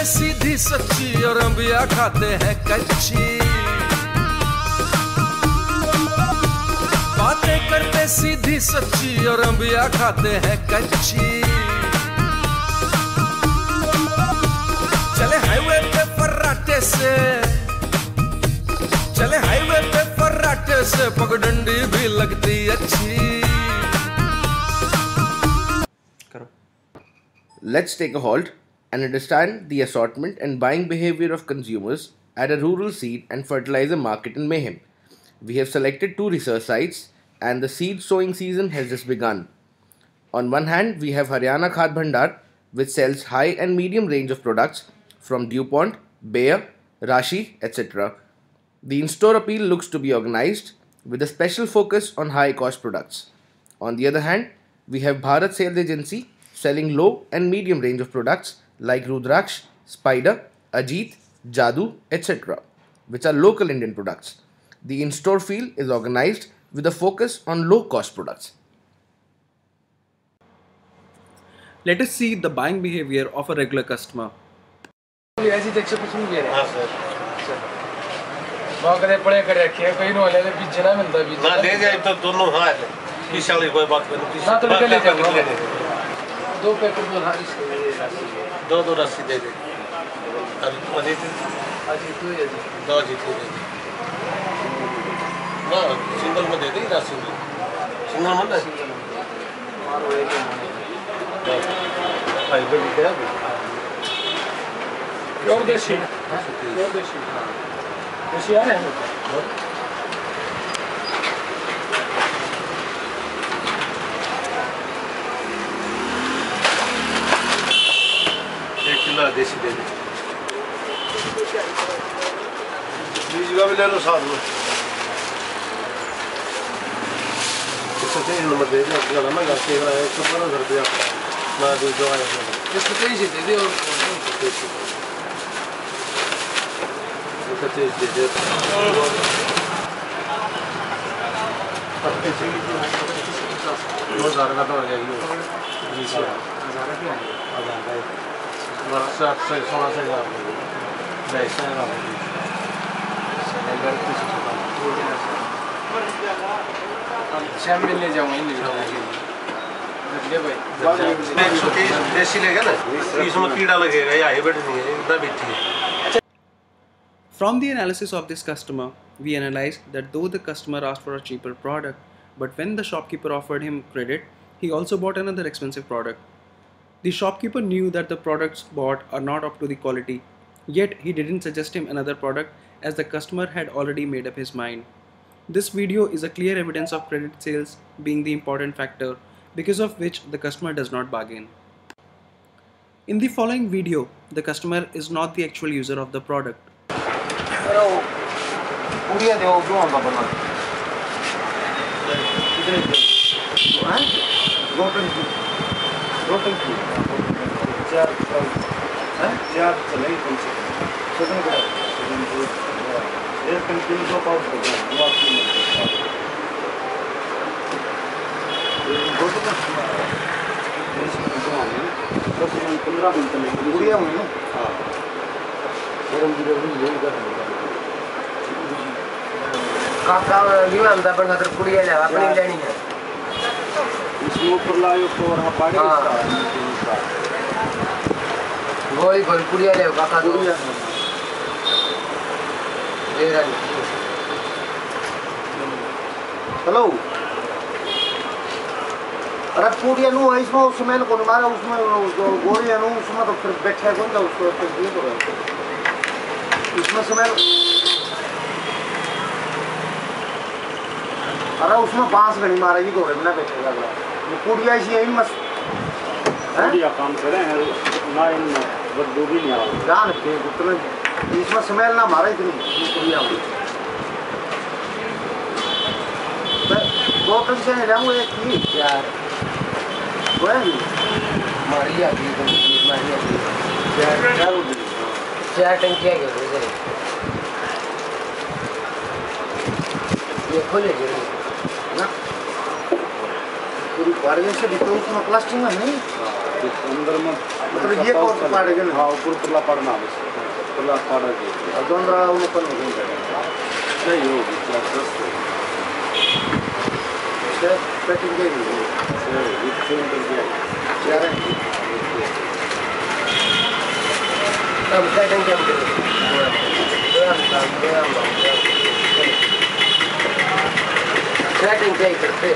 करते सीधी सच्ची और अंबिया खाते हैं कच्ची। बातें करते सीधी सच्ची और अंबिया खाते हैं कच्ची। चले हाईवे पे फर्राटे से, चले हाईवे पे फर्राटे से, पगडंडी भी लगती अच्छी। Let's take a halt and understand the assortment and buying behavior of consumers at a rural seed and fertilizer market in Mayhem. We have selected 2 research sites and the seed sowing season has just begun. On one hand, we have Haryana Khad Bhandar, which sells high and medium range of products from DuPont, Bayer, Rashi, etc. The in-store appeal looks to be organized with a special focus on high-cost products. On the other hand, we have Bharat Sales Agency selling low and medium range of products like Rudraksh, Spider, Ajit, Jadoo, etc., which are local Indian products. The in-store feel is organized with a focus on low-cost products. Let us see the buying behavior of a regular customer. दो packet दो रस्सी दे दे। दो अजीत दे दे। Single में दे दे रस्सी में। Single में ना। Fibre क्या है? प्योर देशी। देशी आ रहे हैं। देसी दे दे। बीज का भी ले लो साथ में। इसको 3 नंबर दे दे। अपना ना घर से 115 रुपया ना दे दो आया। इसको 23 दे दे और इसको 23 दे दे। $2000 का तो आ जाएगी। 20,000 क्या है? 1000 वर्षात से 16 से जैसे ना अच्छा मैं ले जाऊंगा इन ले भाई देसी लेगा ना इसमें कीड़ा लगेगा या हाइब्रिड नहीं है इतना बिठी है। From the analysis of this customer, we analyzed that though the customer asked for a cheaper product, but when the shopkeeper offered him credit, he also bought another expensive product. The shopkeeper knew that the products bought are not up to the quality, yet he didn't suggest him another product as the customer had already made up his mind. This video is a clear evidence of credit sales being the important factor because of which the customer does not bargain. In the following video, the customer is not the actual user of the product. Hello अरे पूड़िया नू है इसमें उसमें कौन मारा उसमें गोरिया नू उसमें तो फिर बैठा कौन था उसको फिर दिए तो इसमें समय अरे उसमें बांस घड़ी मारेगी तो बिना बैठेगा अगला ये पूड़िया इसी यही मस्त पूड़िया काम करे हैं ना इनमें बदबू भी नहीं आ रहा जान के उतने इसमें स्मेल ना मारा इतनी पूड़िया में बोतल से नहीं लाऊं एक ही यार कोई मारी आती है तो मारी आती है चार टंकियां के इधर ये खोले ना पूरी बारिश से भी तो उसमें प्लास्टिक में नहीं अंदर में मतलब ये कौन सा पाड़ेगा ना? हाँ ऊपर परला पड़ना बस परला पड़ा के और दोनों रहा वो कौन हो गया? सही होगी 4-10 पैकिंग के लिए से अंदर गया क्या है? तब पैकिंग क्या करें? सेटिंग क्या करते?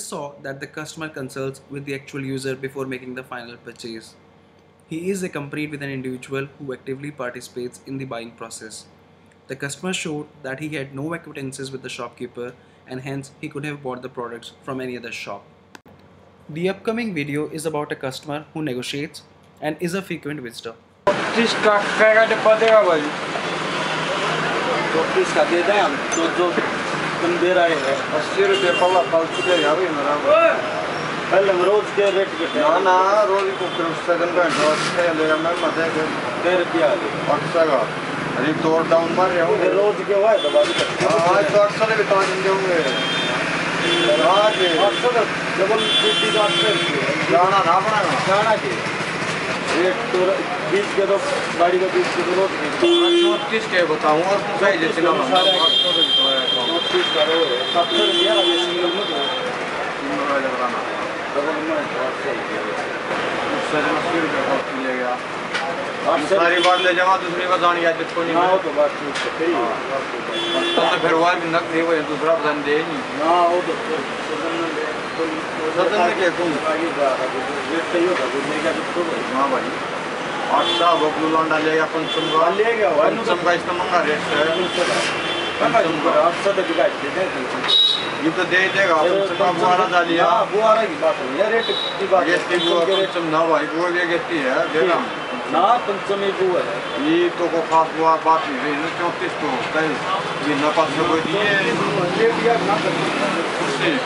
Saw that the customer consults with the actual user before making the final purchase. He is accompanied with an individual who actively participates in the buying process. The customer showed that he had no acquaintances with the shopkeeper and hence he could have bought the products from any other shop. The upcoming video is about a customer who negotiates and is a frequent visitor. 30 का डिब्बा देगा भाई 34 का दे दें हम जो तुम दे रहे हैं 80 रुपये पल्ला फालतू के यहाँ भी मेरा पहले हम रोज के रेट के ना रोज को फिर सेकंड का रोज के ले मैं मजे के 10 रुपया 800 का अरे तो डाउन मार रहे हो रोज के हुआ है दबा आज तो 800 ने बता देंगे आज 800 डबल 50 का 800 जाना ना बनाना जाना के एक तो 20 के तो गाड़ी का 20 के तो रोज 34 के बताऊं और सही जैसे ना 30 का रो 70 रुपया ये सिंगल में तो डबल में 800 रुपये ले गया सारी बात ले जावा दूसरी बात जानी आज को नहीं ना तो बात ठीक है फिर तो फिर वो भी नक नहीं वो दूसरा बदन दे नहीं ना वो तो सदन में के तुम आगे जा रेट सही होगा दूसरे का तो हां भाई 800 बबलू लौंडा ले गया पंचम का ले गया पंचम का इसका महंगा रेट है पंचम का 800 तक का दे ये तो दे देगा पंचम का बुआरा डाल लिया हां बुआरा की बात है रेट की बात ये की वो पंचम ना भाई वो ये कहती है देना ना पंचम ही वो है ये तो को खास वो बात नहीं है 34 तो कहीं ये ना पास में कोई दिए ले दिया ना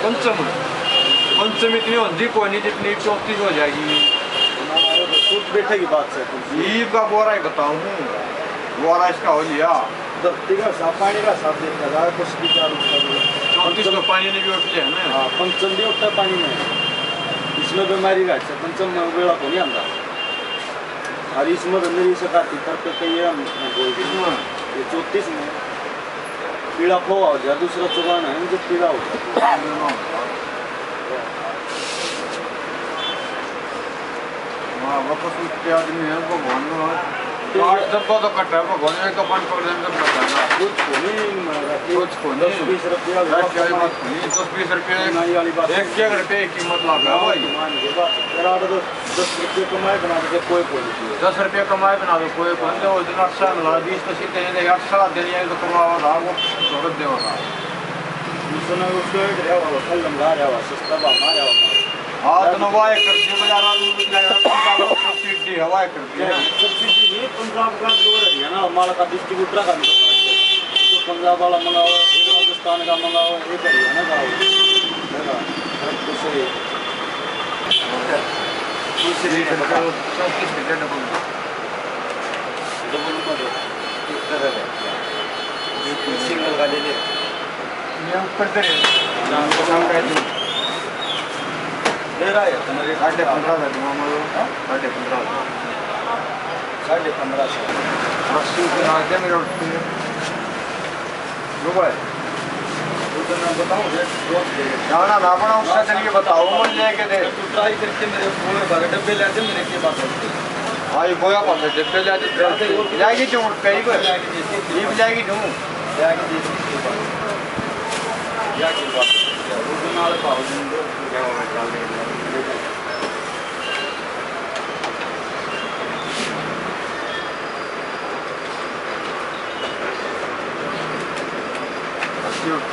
पंचम पंचम इतनी होती कोई नहीं जितनी 34 हो जाएगी सूट बैठे की बात है ये का बोरा ही बताऊं बोरा इसका हो लिया धरती का साफ पानी का साफ देखा कुछ भी चालू 34 तो पानी नहीं भी उठते हैं ना हाँ पंचम भी उठता पानी में इसमें बीमारी का अच्छा पंचम में वेला को नहीं आता और इसमें तो मेरी सकाती तर पे कही हम ये 34 में पीड़ा खो हो जाए दूसरा चुकाना है जो पीड़ा हो जाए हाँ वापस उठते आदमी है वो भगवान डब्बा तो कटा है भगवान एक तो पानी पकड़ देंगे बताना कुछ को नहीं 10-20 रुपया 10-20 रुपये एक रुपये की कीमत लगा भाई 10 रुपये कमाए बना दे कोई 10 रुपये कमाए बना दो कोई बंदे वो दिन 8 साल लगा 20 तो सीधे नहीं 8 साल देने तो कमावा था वो जरूरत देगा उसने उसको एक रहा वाला कल लंगा रहा वाला सस्ता बामा रहा वाला हाँ तो नवाए करती है बाजार में सब्सिडी हवाए करती है सब्सिडी नहीं पंजाब का दो हरियाणा हमारा का डिस्ट्रीब्यूटर का जो पंजाब वाला मंगाओ एक राजस्थान का मंगाओ एक हरियाणा का हो दूसरे सिंगल का ले ले ले रहा है तुम्हारे 15,500 दूंगा मैं 15,500 15,500 80 के आगे मेरे उठती है रुपए तो मैं बताऊं रोज दे जाना ना बना उसका चलिए बताओ मैं लेके दे तू ट्राई करके मेरे पूरे भरे डब्बे ले दे मेरे के पास आई गोया पास है डब्बे ले दे जाएगी जो कहीं को ये भी जाएगी जो जाके देसी के पास या की बात रोज नाल पाओ दिन दो क्या होगा चल रही है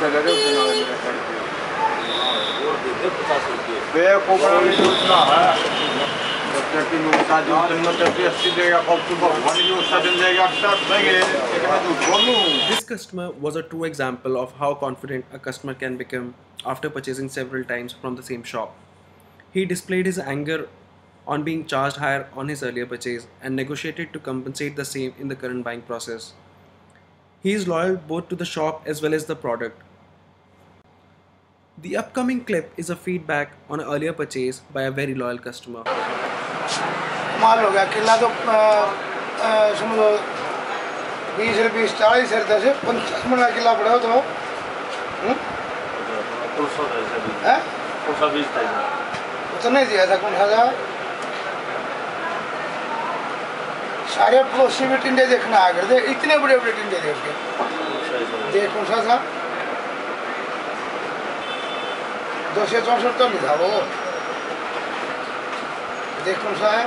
चले रहे उसे नाले मेरे साइड और दे 50 रुपये पे कोपरा में सोचना है This customer was a true example of how confident a customer can become after purchasing several times from the same shop. He displayed his anger on being charged higher on his earlier purchase and negotiated to compensate the same in the current buying process. He is loyal both to the shop as well as the product. The upcoming clip is a feedback on an earlier purchase by a very loyal customer. माल हो गया किला तो समझो 20 रुपये 40 रुपये से 50 मन का किला पड़ा हो तो उतना ही दिया था कौन सा सारे पड़ोसी भी टिंडे देखना आ गए थे इतने बड़े बड़े टिंडे थे उसके देख कौन सा था 264 तो नहीं था वो देख कौन सा है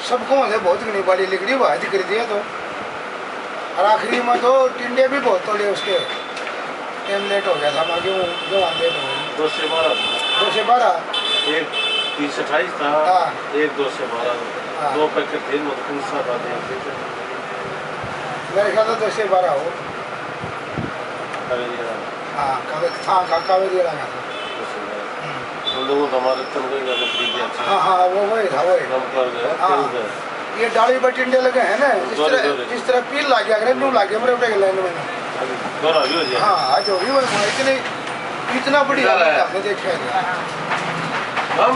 सबको मुझे बहुत घनी बड़ी लिखड़ी बात कर दिया तो और आखिरी में तो टिंडे भी बहुत तोड़े उसके टाइम लेट हो गया था मैं क्यों जो लेट हो गया 2 से 12 एक 30-28 था एक 2 से 12 दो पैकेट थे वो कौन सा था मेरे ख्याल से 2 से 12 हो हाँ कावेरी लगा था हम लोगों को हमारे तंगे का खरीदिया हाँ वो वही था वही कम कर गया हाँ ये डाली पर टिंडे लगे हैं ना जिस तरह पील ला गया अगर न्यू ला गया मेरे उठे लाइन में दोरा भी हो गया हाँ आज हो भी वो इतनी इतना बड़ी आपने देखा है हम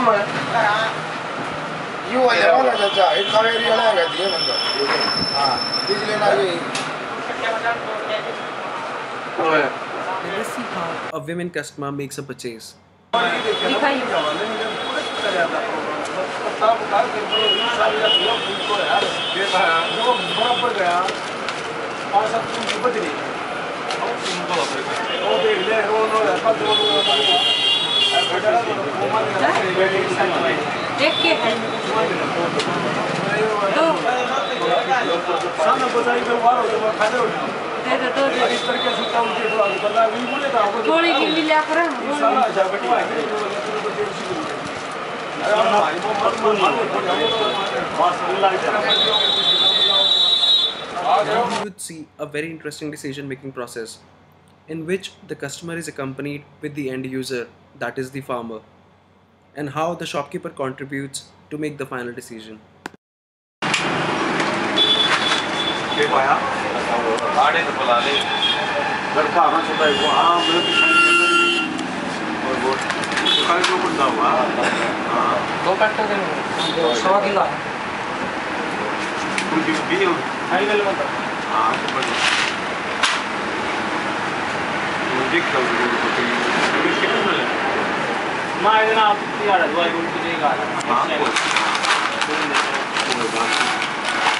यू वाले वाला चाचा एक कावेरी वाला है दिए बंदा हाँ बिजली ना ये Let's see how a women customer makes a purchase. थोड़ी गिल्ली लिया कर Now you would see a very interesting decision making process in which the customer is accompanied with the end user, that is the farmer, and how the shopkeeper contributes to make the final decision.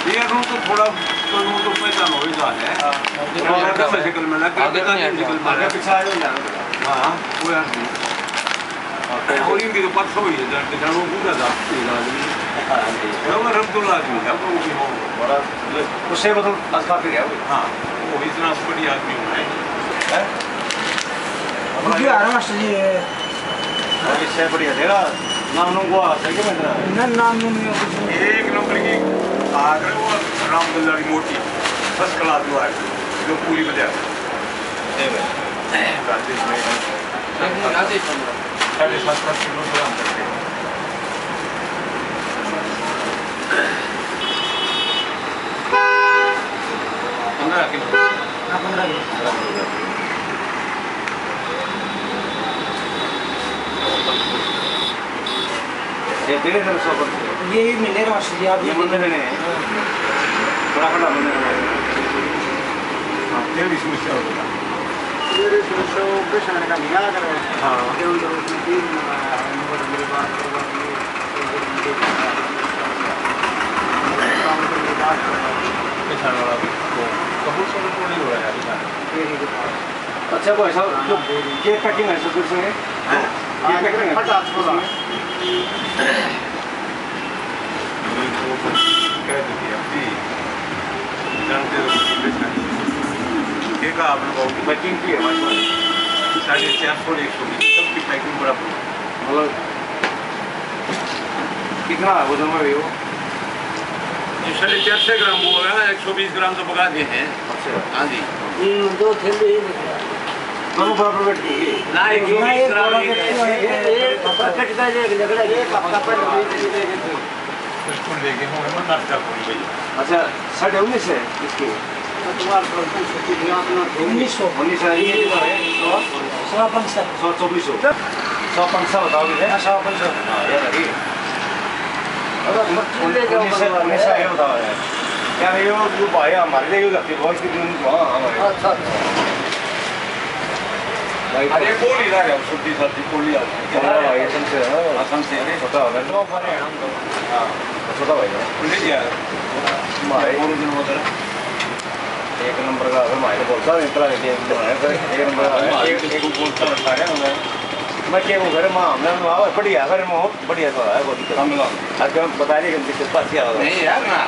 ये room तो थोड़ा तो room तो पैसा हो ही जाता है आगे से निकल में लगा आगे पीछे आ जाए हां वो यार और इनकी तो पत्थर हुई है जब वो पूरा था वो रब्दुल्ला आदमी है वो भी हो बड़ा उससे मतलब असफा फिर है हां वो इतना बड़ी आदमी है मुझे आराम से ये इससे बढ़िया तेरा नाम नंगवा सही में ना नाम नहीं एक नंबर की आगर वो रामदुल्ला की मोटी फर्स्ट क्लास हुआ है जो पूरी बजा है राजेश में राजेश 7.5 किलो ग्राम करते हैं 15 किलो 15 किलो ये तेरे से सब ये मिलेगा मछली आप ये मंदिर है बड़ा बड़ा मंदिर है हां ये भी समस्या होगा ये समस्या पे शान का निकाल कर हां ये उधर उसमें भी नंबर मेरे बात करवा दिए काम करने बात किसान वाला को कबूल से थोड़ी हो रहा है फेरी के पास अच्छा वो ऐसा जो केक कटिंग है सब कुछ है केक कटिंग है 50 बोला का आप लोगों की पैकिंग की है हमारे पास 450 120 सबकी पैकिंग बराबर मतलब कितना है वजन में वो? ये 450 ग्राम वो है, 120 ग्राम तो पका दिए हैं। अच्छा। हाँ जी। दो थैली दोनों बराबर बैठ गई। ना 120 ग्राम एक पैकेट का एक लगड़ा है बिल्कुल लेके हम मन नाट कर कोई भाई। अच्छा 19.5 है इसकी। तुम्हारे 1900 19 है ये कितना है? 124 बताओगे? 150 हाँ ये लगी। अगर मछली ले जाओ 19 है बताओ यार। क्या ये वो भाई हमारे लिए लगती है बहुत कितनी वहाँ हमारे। अच्छा अरे बोली रहा है सब्जी सब्जी बोली आ हमारा भाई तुमसे आसाम से है छोटा होगा दो भरे हम तो हाँ छोटा भाई है ले दिया हमारे बोलो दिन होता है एक नंबर का अगर हमारे बोलता है इतना एक नंबर का एक बोलता रहता है हमें मैं क्या वो घर मां हमने वहां बढ़िया घर में बढ़िया तो है बहुत हम लोग आज हम बता रही कि किस पास क्या होगा नहीं यार ना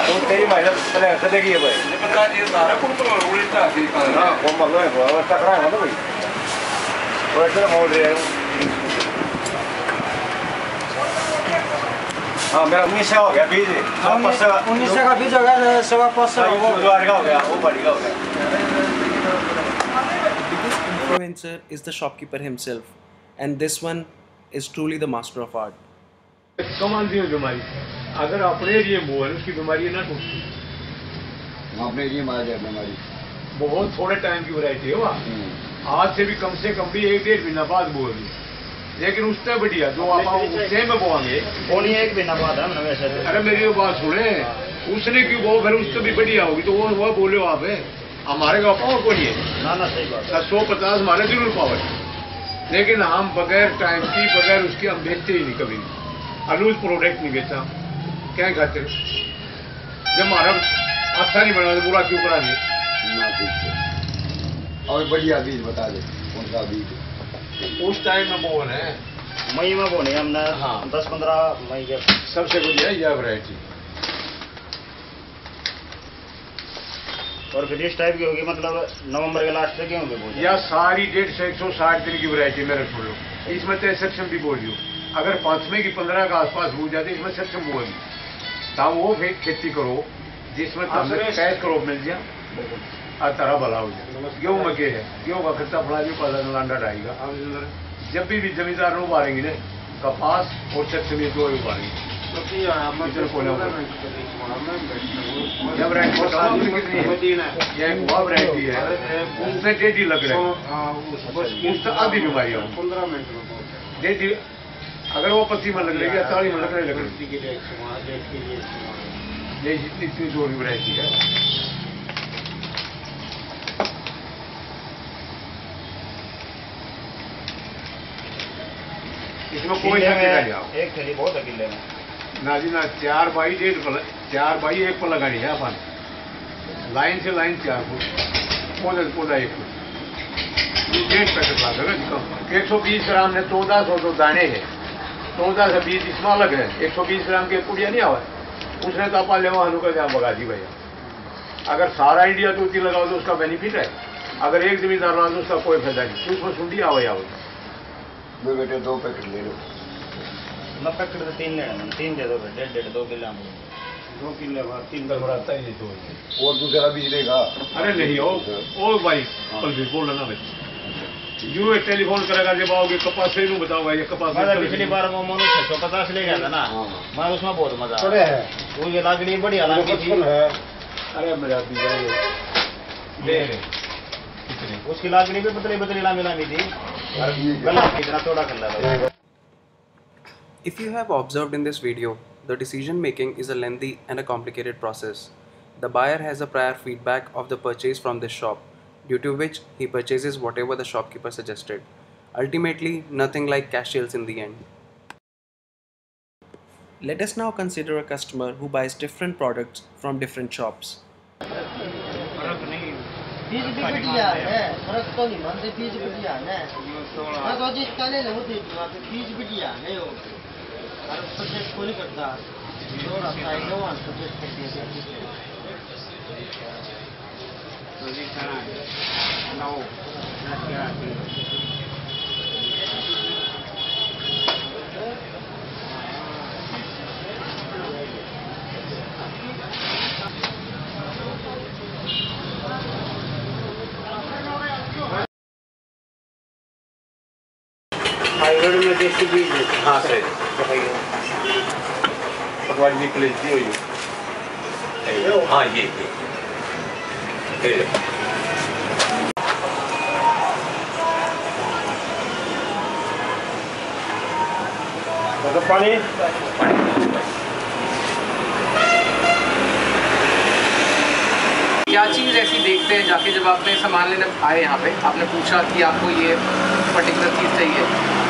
तो तेरी महिला पहले ऐसे देखिए भाई ये पता ये सारा कुछ तो उल्टा थी हाँ वो मतलब है वो टकरा है मतलब भाई तो ऐसे मोड़ रहे हैं हाँ मेरा 19 हो गया बीज 19 का बीज हो गया 500 वो गुरुद्वारे का हो गया वो बड़ी का हो गया Influencer is the shopkeeper himself, and this one is truly the master of art. कमान दी बीमारी अगर अपने लिए बोल उसकी बीमारी ना टूटती अपने लिए मारा जाए बीमारी बहुत थोड़े टाइम की वैरायटी है वहाँ आज से भी कम भी 1-1.5 महीना बाद बोल लेकिन उससे बढ़िया जो आप उससे में बोएंगे बोली एक महीना बाद है ना वैसे अरे मेरी वो बात सुने उसने क्यों बोल फिर उससे भी बढ़िया होगी तो वो बोले आप हमारे का पावर को नहीं है ना सही बात 150 हमारे जरूर पावर लेकिन हम बगैर टाइम की बगैर उसकी हम बेचते ही नहीं कभी अलूज प्रोडक्ट नहीं बेचा क्या खाते जब हमारा अच्छा नहीं बना तो बुरा क्यों कराएंगे और बढ़िया बीज बता दे कौन सा बीज उस टाइम में बोल है मई में बोने हमने हाँ 10-15 मई के सबसे बढ़िया यह वैरायटी और फिर इस टाइप की होगी मतलब नवंबर के लास्ट तक होंगे या सारी 150-160 दिन की वैरायटी मेरे छोड़ो इसमें तो सक्षम भी बोलियो अगर 5वें की 15 के आसपास हो जाती इसमें सक्षम बोली तब वो फिर खेती करो जिसमें कैश क्रॉप मिल जाए और तरह भला हो जाए गेहूँ में क्या है गेहूँ का खर्चा फड़ा भी पता लांडा डालेगा जब भी जमींदार उबारेंगे ना कपास और सक्षम ये दो उबारेंगे वैरायटी है उसमें टेढ़ी लकड़े उससे आधी बीमारियाँ 15 मिनट अगर वो 25 में लग रही है 40 में लकड़े लकड़ी ये इतनी जोड़ी वैरायटी है इसमें कोई एक थैली बहुत है किले में ना जी ना 4 बाई 1 पर लगानी है अपन लाइन से लाइन 4 फुट पौधा 1 फुट 1.5 पैकेट लागे 120 ग्राम ने 1400 तो दाने है 14 से 20 इसमें अलग है 120 ग्राम के पुड़िया नहीं आवा उसने तो अपन लेवा हनुकर जहाँ बगा दी भैया अगर सारा इंडिया तो उतनी लगाओ तो उसका बेनिफिट है अगर एक जमींदार लगा तो उसका कोई फायदा नहीं तो उसमें सुंडी आवा दो बेटे 2 पैकेट ले लो ना पैकेट तो 3 लेना 3 दे दो 1.5 2 किलो 2 किलो बाद 3 का बढ़ाता ही तो और दूसरा बीज देगा अरे नहीं ओ भाई कल भी बोल ना भाई यूं टेलीफोन करेगा जब आओगे कपास से बताओ भाई ये कपास पिछली बार वो मोनू 650 ले गया था ना मैं उसमें बहुत मजा आया वो ये लागड़ी बढ़िया लगी थी अरे मेरा बीजा ये ले उसकी लागड़ी भी पतली लामी थी कितना थोड़ा कर लगा If you have observed in this video, the decision making is a lengthy and a complicated process. The buyer has a prior feedback of the purchase from this shop, due to which he purchases whatever the shopkeeper suggested. Ultimately, nothing like cash sales in the end. Let us now consider a customer who buys different products from different shops. बीज भी बढ़िया है फर्क तो नहीं मानते बीज बढ़िया है मैं तो जिस काले लगो थे बीज बढ़िया है वो हर सब्जेक्ट कोई करता जो रास्ता है वो सब्जेक्ट करती है तो जी खाना नो क्या हाइब्रिड में देसी बीज हाँ सही पटवारी निकले जी हाँ ये तो पानी क्या चीज़ ऐसी देखते हैं जाके जब आपने सामान लेने आए यहाँ पे, आपने पूछा कि आपको ये पर्टिकुलर चीज़ चाहिए,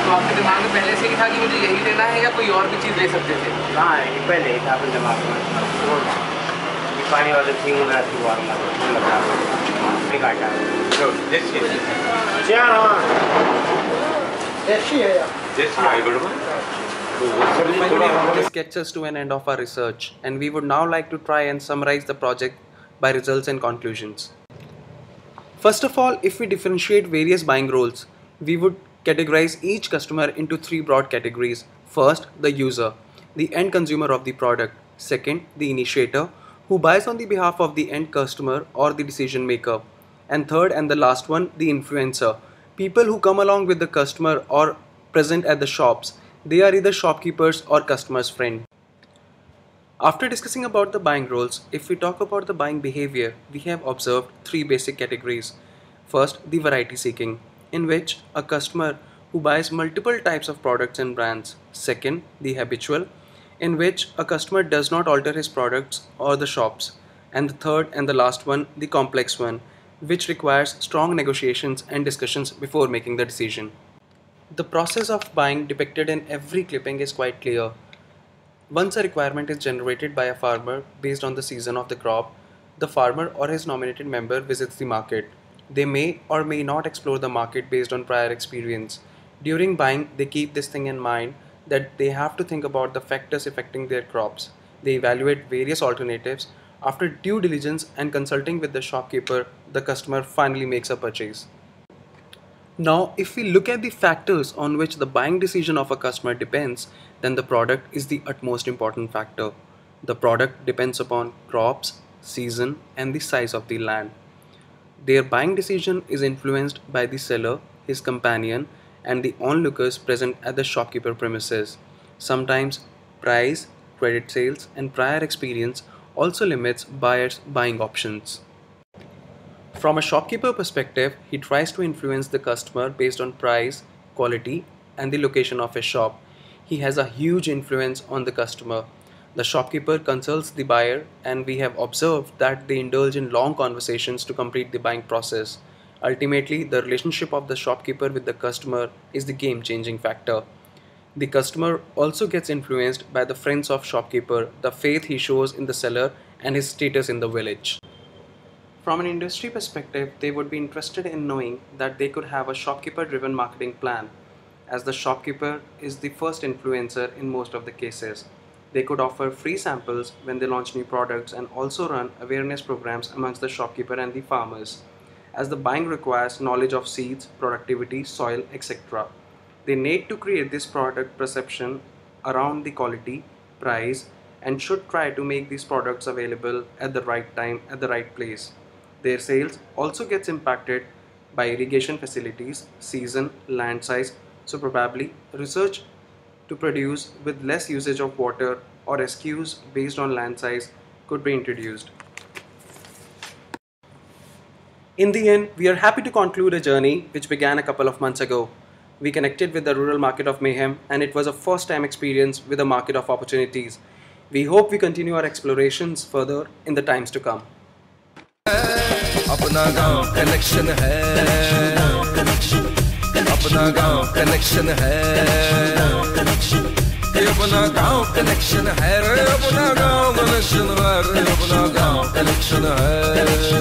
तो आपके दिमाग में पहले से ही था कि मुझे यही लेना है या कोई और भी चीज़ ले सकते थे? हाँ ये पहले ही था अपने दिमाग में ये पानी वाले थी लगा This gets us to an end of our research, and we would now like to try and summarize the project by results and conclusions. First of all, if we differentiate various buying roles, we would categorize each customer into three broad categories. First, the user, the end consumer of the product. Second, the initiator, who buys on the behalf of the end customer or the decision maker. And third and the last one, the influencer, people who come along with the customer or present at the shops. They are either shopkeepers or customer's friend. After discussing about the buying roles, if we talk about the buying behavior, we have observed three basic categories. First, the variety seeking, in which a customer who buys multiple types of products and brands. Second, the habitual, in which a customer does not alter his products or the shops. And the third and the last one, the complex one, which requires strong negotiations and discussions before making the decision. The process of buying depicted in every clipping is quite clear. Once a requirement is generated by a farmer based on the season of the crop, the farmer or his nominated member visits the market. They may or may not explore the market based on prior experience. During buying, they keep this thing in mind that they have to think about the factors affecting their crops. They evaluate various alternatives. After due diligence and consulting with the shopkeeper, the customer finally makes a purchase. Now, if we look at the factors on which the buying decision of a customer depends, then the product is the utmost important factor. The product depends upon crops, season, and the size of the land. Their buying decision is influenced by the seller, his companion, and the onlookers present at the shopkeeper premises. Sometimes price, credit sales, and prior experience also limits buyers' buying options. From a shopkeeper perspective, he tries to influence the customer based on price, quality, and the location of his shop. He has a huge influence on the customer. The shopkeeper consults the buyer, and we have observed that they indulge in long conversations to complete the buying process. Ultimately, the relationship of the shopkeeper with the customer is the game-changing factor. The customer also gets influenced by the friends of shopkeeper, the faith he shows in the seller, and his status in the village. From an industry perspective, they would be interested in knowing that they could have a shopkeeper-driven marketing plan, as the shopkeeper is the first influencer in most of the cases. They could offer free samples when they launch new products and also run awareness programs amongst the shopkeeper and the farmers, as the buying requires knowledge of seeds, productivity, soil, etc. They need to create this product perception around the quality, price, and should try to make these products available at the right time at the right place. Their sales also gets impacted by irrigation facilities, season, land size, so probably research to produce with less usage of water or SKUs based on land size could be introduced. In the end, we are happy to conclude a journey which began a couple of months ago. We connected with the rural market of Mayhem, and it was a first-time experience with a market of opportunities. We hope we continue our explorations further in the times to come. अपना गांव connection है, अपना गांव connection है, अपना गांव connection है रे, अपना गांव कनेक्शन है रे, अपना गांव कनेक्शन है।